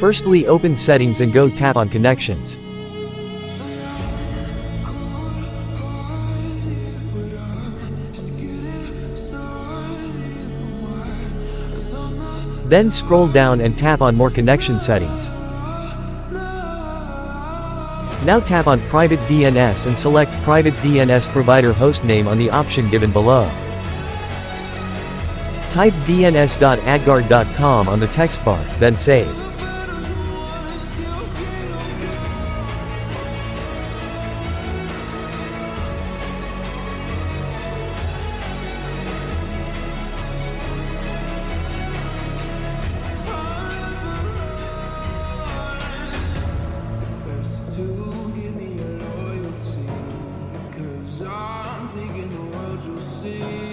Firstly, open Settings and go tap on Connections. Then scroll down and tap on More Connection Settings. Now tap on Private DNS and select Private DNS Provider Hostname on the option given below. Type dns.adguard.com on the text bar, then save. I'm taking the world you'll see.